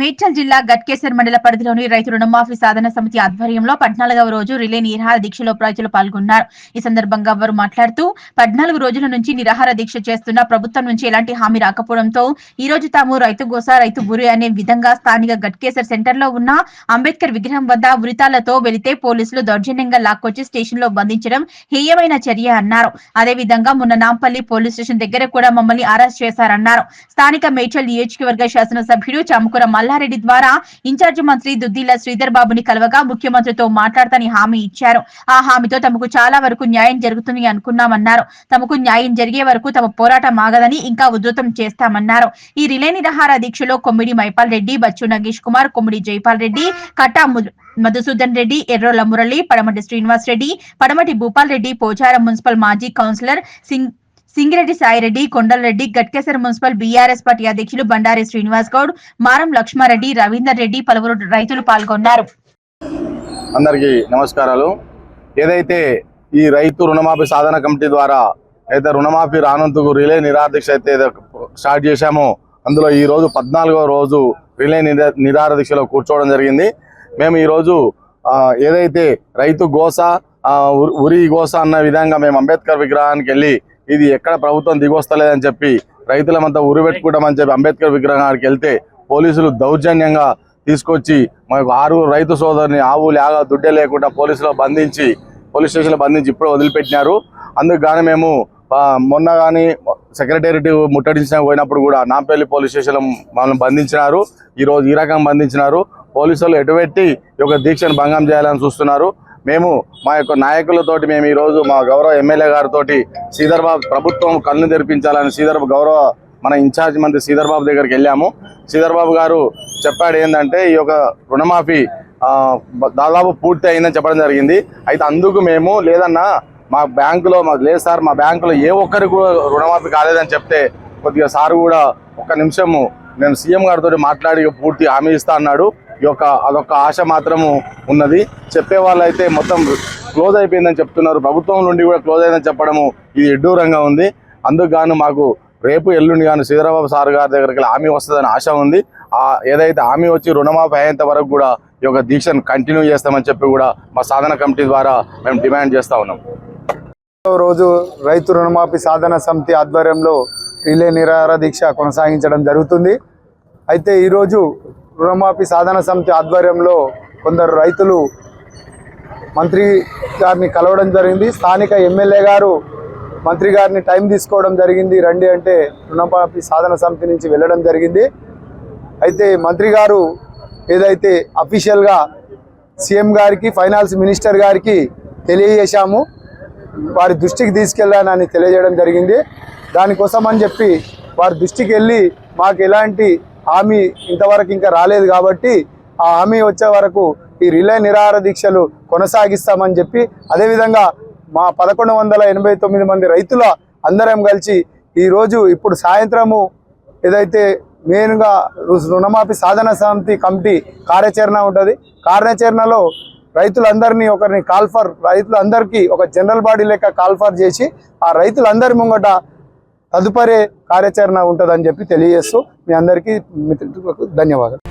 మేడ్చల్ జిల్లా గట్కేసర్ మండల పరిధిలోని రైతు రుణమాఫీ సాధన సమితి ఆధ్వర్యంలో 14వ రోజు రిలే నిరాహార దీక్షలో రైతులు పాల్గొన్నారు. ఈ సందర్భంగా వారు మాట్లాడుతూ 14 రోజుల నుంచి నిరాహార దీక్ష చేస్తున్న ప్రభుత్వం నుంచి ఎలాంటి హామీ రాకపోవడంతో ఈ రోజు తాము రైతు గోస రైతు బురి అనే విధంగా స్థానిక గట్కేసర్ సెంటర్ లో ఉన్న అంబేద్కర్ విగ్రహం వద్ద ఉరితాలతో వెళితే పోలీసులు దౌర్జన్యంగా లాక్కొచ్చి స్టేషన్ లో బంధించడం హేయమైన చర్య అన్నారు. అదేవిధంగా మొన్న నాంపల్లి పోలీస్ స్టేషన్ దగ్గర కూడా మమ్మల్ని అరెస్ట్ చేశారన్నారు. స్థానిక మేడ్చల్ నియోజకవర్గ శాసనసభ్యుడు చామకూర మల్లారెడ్డి ద్వారా ఇన్ఛార్జ్ మంత్రి దుద్దిల శ్రీధర్ బాబుని కలవగా ముఖ్యమంత్రితో మాట్లాడతాని హామీ ఇచ్చారు. ఆ హామీతో తమకు చాలా వరకు న్యాయం జరుగుతుంది అనుకున్నామన్నారు. తమకు న్యాయం జరిగే వరకు తమ పోరాటం ఆగదని ఇంకా ఉధృతం చేస్తామన్నారు. ఈ రిలే నిరాహార దీక్షలో కొమ్మిడి మైపాల్ రెడ్డి, బచ్చు నగేష్ కుమార్, కొమ్మిడి జైపాల్ రెడ్డి, కట్టా మధుసూదన్ రెడ్డి, ఎర్రోల మురళి, పడమటి శ్రీనివాస్ రెడ్డి, పడమటి భూపాల్ రెడ్డి, పోచారం మున్సిపల్ మాజీ councillor Singireddy Saireddy, Kondalreddy, Ghatkesar municipal BRS party అధ్యక్షులు బండారి శ్రీనివాస్ గౌడ్, మారం లక్ష్మారెడ్డి, రవీందర్ రెడ్డి పలువురు రైతులు పాల్గొన్నారు. అందరికీ నమస్కారాలు. ఏదైతే ఈ రైతు రుణమాఫీ సాధన కమిటీ ద్వారా అయితే రుణమాఫీ రానందుకు రిలే నిరాహార దీక్ష అయితే స్టార్ట్ చేశామో అందులో ఈ రోజు 14వ రోజు రిలే నిరాహార దీక్షలో కూర్చోవడం జరిగింది. మేము ఈరోజు ఏదైతే రైతు గోస ఉరి గోస అన్న విధంగా మేము అంబేద్కర్ విగ్రహానికి వెళ్ళి ఇది ఎక్కడ ప్రభుత్వం దిగొస్తలేదని చెప్పి రైతులమంతా ఉరిపెట్టుకుంటామని చెప్పి అంబేద్కర్ విగ్రహానికి వెళ్తే పోలీసులు దౌర్జన్యంగా తీసుకొచ్చి మాకు 6 రైతు సోదరుని ఆవు లేగా దుడ్డే లేకుండా పోలీస్ స్టేషన్లో బంధించి ఇప్పుడు వదిలిపెట్టినారు. అందుకు గానీ మేము మొన్న కానీ సెక్రటేరియట్ ముట్టడించిన పోయినప్పుడు కూడా నాంపల్లి పోలీస్ స్టేషన్లో మనల్ని బంధించినారు. ఈరోజు ఈ రకంగా బంధించినారు. పోలీసులు ఎటుపెట్టి ఈ యొక్క దీక్షను భంగం చేయాలని చూస్తున్నారు. మేము మా యొక్క నాయకులతోటి మేము ఈరోజు మా గౌరవ ఎమ్మెల్యే గారితో శ్రీధర్ బాబు ప్రభుత్వం కళ్ళు తెరిపించాలని గౌరవ మన ఇన్ఛార్జ్ మంత్రి శ్రీధర్ బాబు దగ్గరికి వెళ్ళాము. శ్రీధర్ బాబు గారు చెప్పాడు ఏంటంటే ఈ యొక్క రుణమాఫీ దాదాపు పూర్తి అయిందని చెప్పడం జరిగింది. అయితే అందుకు మేము లేదన్నా మా బ్యాంకులో లేదు సార్, మా బ్యాంకులో ఏ ఒక్కరికి కూడా రుణమాఫీ కాలేదని చెప్తే కొద్దిగా సార్ కూడా ఒక్క నిమిషము నేను సీఎం గారితో మాట్లాడి పూర్తి హామీ ఇస్తా అన్నాడు. అదొక ఆశ మాత్రము ఉన్నది. చెప్పే వాళ్ళు అయితే మొత్తం క్లోజ్ అయిపోయిందని చెప్తున్నారు. ప్రభుత్వం నుండి కూడా క్లోజ్ అయిందని చెప్పడము ఇది ఎడ్డూరంగా ఉంది. అందుకు గాను మాకు రేపు ఎల్లుండి కానీ శ్రీధరబాబు సార్ గారి దగ్గరికి హామీ వస్తుందని ఆశ ఉంది. ఏదైతే హామీ వచ్చి రుణమాఫీ అయ్యేంత వరకు కూడా ఈ యొక్క దీక్షను కంటిన్యూ చేస్తామని చెప్పి కూడా మా సాధన కమిటీ ద్వారా మేము డిమాండ్ చేస్తూ ఉన్నాం. రోజు రైతు రుణమాఫీ సాధన సమితి ఆధ్వర్యంలో రిలే నిరాహార దీక్ష కొనసాగించడం జరుగుతుంది. అయితే ఈరోజు రుణమాఫీ సాధన సమితి ఆధ్వర్యంలో కొందరు రైతులు మంత్రి గారిని కలవడం జరిగింది. స్థానిక ఎమ్మెల్యే గారు మంత్రి గారిని టైం తీసుకోవడం జరిగింది. రండి అంటే రుణమాఫీ సాధన సమితి నుంచి వెళ్ళడం జరిగింది. అయితే మంత్రి గారు ఏదైతే అఫీషియల్గా సీఎం గారికి ఫైనాన్స్ మినిస్టర్ గారికి తెలియజేశాము, వారి దృష్టికి తీసుకెళ్ళానని తెలియజేయడం జరిగింది. దానికోసం అని చెప్పి వారి దృష్టికి వెళ్ళి మాకు ఎలాంటి హామీ ఇంతవరకు ఇంకా రాలేదు కాబట్టి ఆ హామీ వచ్చే వరకు ఈ రిలే నిరాహార దీక్షలు కొనసాగిస్తామని చెప్పి అదేవిధంగా మా 1189 మంది రైతుల అందరం కలిసి ఈరోజు ఇప్పుడు సాయంత్రము ఏదైతే మెయిన్గా రుణమాఫీ సాధన సమితి కమిటీ కార్యాచరణ ఉంటుంది. కార్యాచరణలో రైతులందరినీ రైతులందరికీ ఒక జనరల్ బాడీ లెక్క కాల్ఫర్ చేసి ఆ రైతులందరి ముంగట తదుపరి కార్యాచరణ ఉంటుందని చెప్పి తెలియజేస్తూ మీ అందరికీ ధన్యవాదాలు.